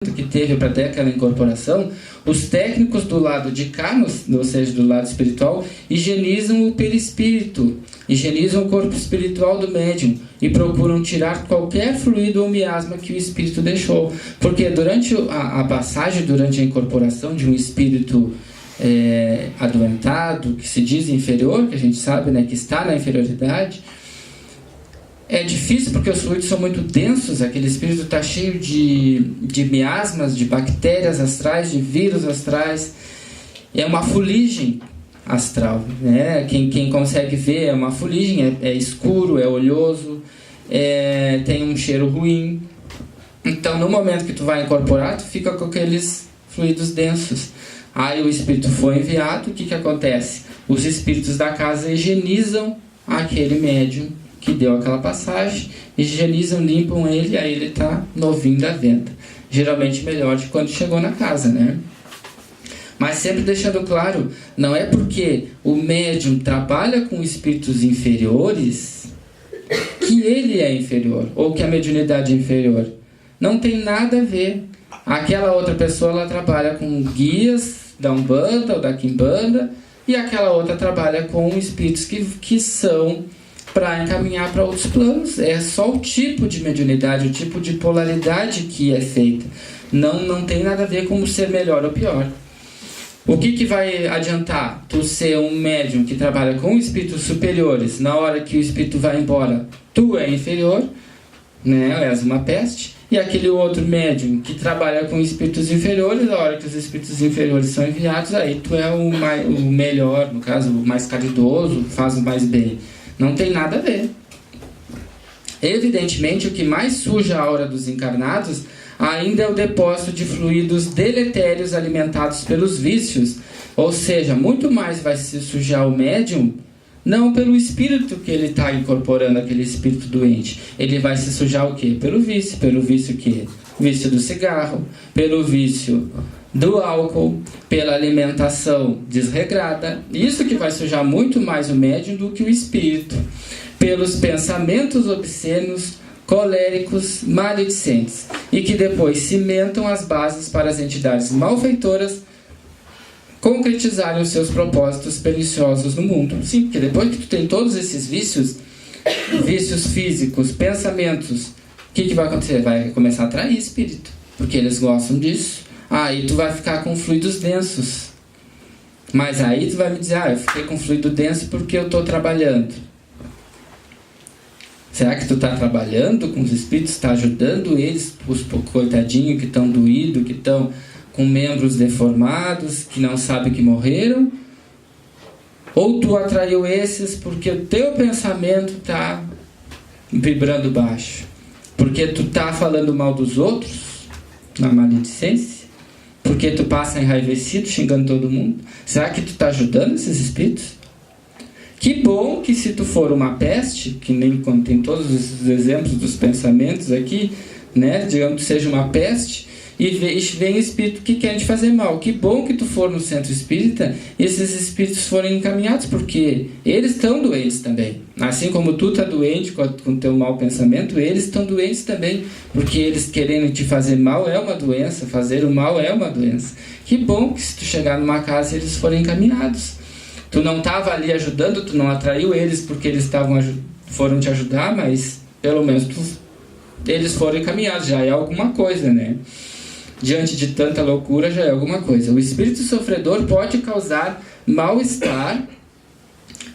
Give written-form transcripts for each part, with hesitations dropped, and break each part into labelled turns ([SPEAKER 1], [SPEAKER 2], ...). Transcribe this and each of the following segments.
[SPEAKER 1] que teve para ter aquela incorporação, os técnicos do lado de cá, ou seja, do lado espiritual, higienizam o perispírito, higienizam o corpo espiritual do médium e procuram tirar qualquer fluido ou miasma que o espírito deixou. Porque durante a passagem, durante a incorporação de um espírito adoentado, que se diz inferior, que a gente sabe, né, que está na inferioridade, é difícil porque os fluidos são muito densos, aquele espírito está cheio de miasmas, de bactérias astrais, de vírus astrais. É uma fuligem astral, né? Quem consegue ver é uma fuligem, é escuro, é oleoso, tem um cheiro ruim. Então, no momento que tu vai incorporar, tu fica com aqueles fluidos densos. Aí o espírito foi enviado, o que acontece? Os espíritos da casa higienizam aquele médium que deu aquela passagem, higienizam, limpam ele, aí ele está novinho da venda. Geralmente melhor de quando chegou na casa, né? Mas sempre deixando claro, não é porque o médium trabalha com espíritos inferiores que ele é inferior, ou que a mediunidade é inferior. Não tem nada a ver. Aquela outra pessoa, ela trabalha com guias da Umbanda ou da Quimbanda, e aquela outra trabalha com espíritos que são para encaminhar para outros planos. É só o tipo de mediunidade, o tipo de polaridade que é feita. Não tem nada a ver com ser melhor ou pior. O que vai adiantar tu ser um médium que trabalha com espíritos superiores, na hora que o espírito vai embora, tu é inferior, né? És uma peste. E aquele outro médium que trabalha com espíritos inferiores, na hora que os espíritos inferiores são enviados, aí tu é o melhor, no caso, o mais caridoso, faz o mais bem. Não tem nada a ver. Evidentemente, o que mais suja a aura dos encarnados ainda é o depósito de fluidos deletérios alimentados pelos vícios. Ou seja, muito mais vai se sujar o médium, não pelo espírito que ele está incorporando, aquele espírito doente. Ele vai se sujar o quê? Pelo vício. Pelo vício quê? Vício do cigarro, pelo vício do álcool, pela alimentação desregrada. Isso que vai sujar muito mais o médium do que o espírito. Pelos pensamentos obscenos, coléricos, maledicentes, e que depois cimentam as bases para as entidades malfeitoras concretizarem os seus propósitos perniciosos no mundo. Sim, porque depois que tu tem todos esses vícios físicos, pensamentos, o que vai acontecer? Vai começar a atrair espírito, porque eles gostam disso. Aí tu vai ficar com fluidos densos. Mas aí tu vai me dizer, eu fiquei com fluido denso porque eu estou trabalhando. Será que tu está trabalhando com os espíritos, está ajudando eles, os coitadinhos que estão doídos, que estão com membros deformados, que não sabem que morreram? Ou tu atraiu esses porque o teu pensamento está vibrando baixo? Porque tu está falando mal dos outros, na maledicência? Porque tu passa enraivecido, xingando todo mundo? Será que tu está ajudando esses espíritos? Que bom que se tu for uma peste, que nem quando tem todos os exemplos dos pensamentos aqui, né? Digamos que seja uma peste, e vem espírito que quer te fazer mal. Que bom que tu for no centro espírita e esses espíritos forem encaminhados, porque eles estão doentes também. Assim como tu está doente com o teu mau pensamento, eles estão doentes também, porque eles querendo te fazer mal é uma doença, fazer o mal é uma doença. Que bom que se tu chegar numa casa eles forem encaminhados. Tu não estava ali ajudando, tu não atraiu eles porque eles foram te ajudar, mas pelo menos eles foram encaminhados, já é alguma coisa, né? Diante de tanta loucura, já é alguma coisa. O espírito sofredor pode causar mal-estar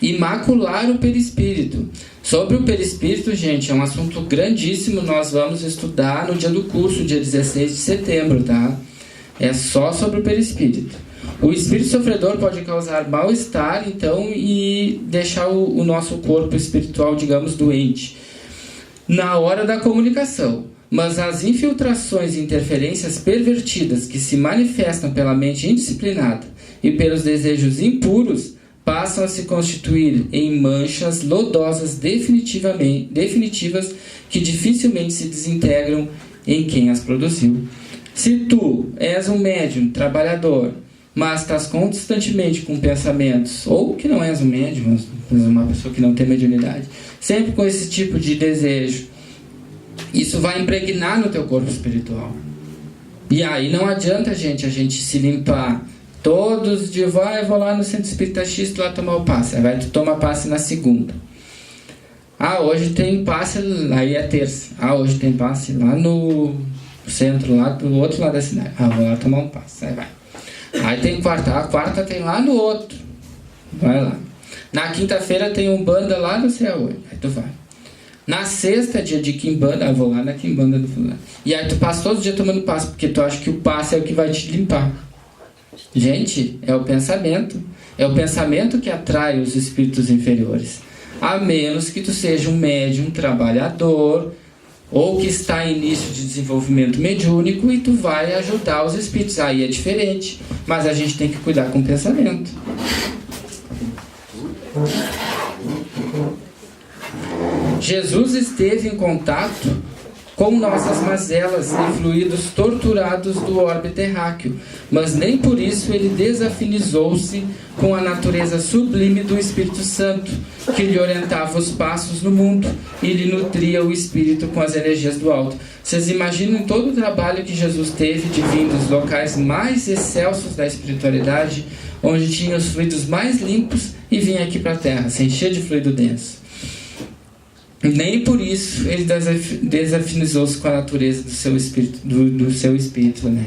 [SPEAKER 1] e macular o perispírito. Sobre o perispírito, gente, é um assunto grandíssimo. Nós vamos estudar no dia do curso, dia 16 de setembro, tá? É só sobre o perispírito. O espírito sofredor pode causar mal-estar, então, e deixar o nosso corpo espiritual, digamos, doente na hora da comunicação. Mas as infiltrações e interferências pervertidas que se manifestam pela mente indisciplinada e pelos desejos impuros passam a se constituir em manchas lodosas definitivas que dificilmente se desintegram em quem as produziu. Se tu és um médium trabalhador, mas estás constantemente com pensamentos, ou que não és um médium, mas uma pessoa que não tem mediunidade, sempre com esse tipo de desejo, isso vai impregnar no teu corpo espiritual. E aí não adianta, gente, a gente se limpar todos os dias. Vou lá no Centro Espírita X lá tomar o passe. Aí vai, tu toma passe na segunda. Hoje tem passe, aí é terça. Hoje tem passe lá no centro, lá do outro lado da cidade. Vou lá tomar um passe. Aí vai. Aí tem quarta. A quarta tem lá no outro. Vai lá. Na quinta-feira tem um banda lá no sei aonde. Aí tu vai. Na sexta, dia de quimbanda, vou lá na quimbanda do fulano. E aí tu passa todos os dias tomando passe, porque tu acha que o passe é o que vai te limpar. Gente, é o pensamento. É o pensamento que atrai os espíritos inferiores. A menos que tu seja um médium trabalhador, ou que está em início de desenvolvimento mediúnico e tu vai ajudar os espíritos. Aí é diferente. Mas a gente tem que cuidar com o pensamento. Jesus esteve em contato com nossas mazelas e fluidos torturados do orbe terráqueo, mas nem por isso ele desafinizou-se com a natureza sublime do Espírito Santo, que lhe orientava os passos no mundo e lhe nutria o espírito com as energias do alto. Vocês imaginam todo o trabalho que Jesus teve de vir dos locais mais excelsos da espiritualidade, onde tinha os fluidos mais limpos, e vinha aqui para a Terra, se encher de fluido denso. Nem por isso ele desafinizou-se com a natureza do seu espírito, do seu espírito, né?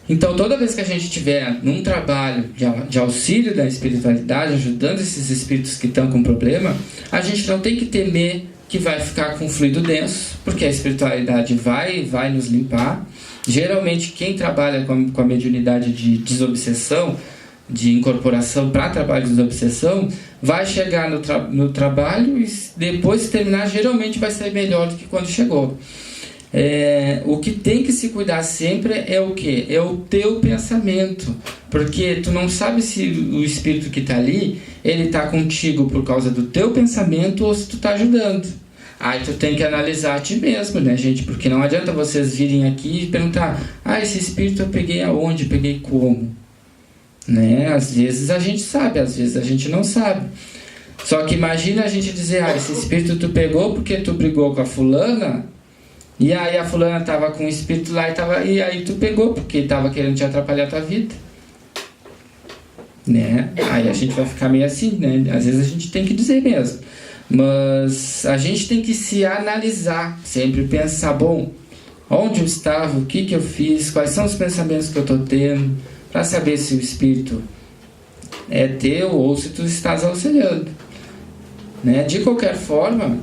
[SPEAKER 1] Então, toda vez que a gente estiver num trabalho de auxílio da espiritualidade, ajudando esses espíritos que estão com problema, a gente não tem que temer que vai ficar com fluido denso, porque a espiritualidade vai nos limpar. Geralmente, quem trabalha com a mediunidade de desobsessão, de incorporação para trabalho de desobsessão, vai chegar no trabalho e depois de terminar, geralmente vai ser melhor do que quando chegou. O que tem que se cuidar sempre é o quê? É o teu pensamento, porque tu não sabe se o espírito que está ali, ele está contigo por causa do teu pensamento ou se tu está ajudando. Aí tu tem que analisar a ti mesmo, né, gente? Porque não adianta vocês virem aqui e perguntar: esse espírito eu peguei aonde? Peguei como? Né? Às vezes a gente sabe, às vezes a gente não sabe. Só que imagina a gente dizer: esse espírito tu pegou porque tu brigou com a fulana, e aí a fulana estava com o espírito lá e aí tu pegou porque estava querendo te atrapalhar a tua vida, né? Aí a gente vai ficar meio assim, né? Às vezes a gente tem que dizer mesmo, mas a gente tem que se analisar, sempre pensar: bom, onde eu estava, o que eu fiz, quais são os pensamentos que eu estou tendo, para saber se o espírito é teu ou se tu estás auxiliando, né? De qualquer forma,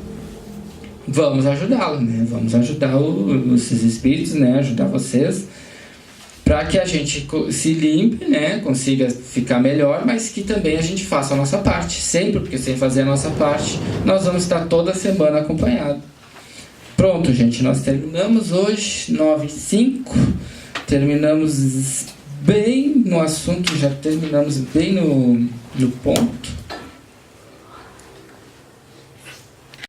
[SPEAKER 1] vamos ajudá-lo, né? Vamos ajudar esses espíritos, né? Ajudar vocês, para que a gente se limpe, né? Consiga ficar melhor, mas que também a gente faça a nossa parte, sempre, porque sem fazer a nossa parte, nós vamos estar toda semana acompanhado. Pronto, gente, nós terminamos hoje, 9h05, terminamos bem no assunto, já terminamos bem no ponto.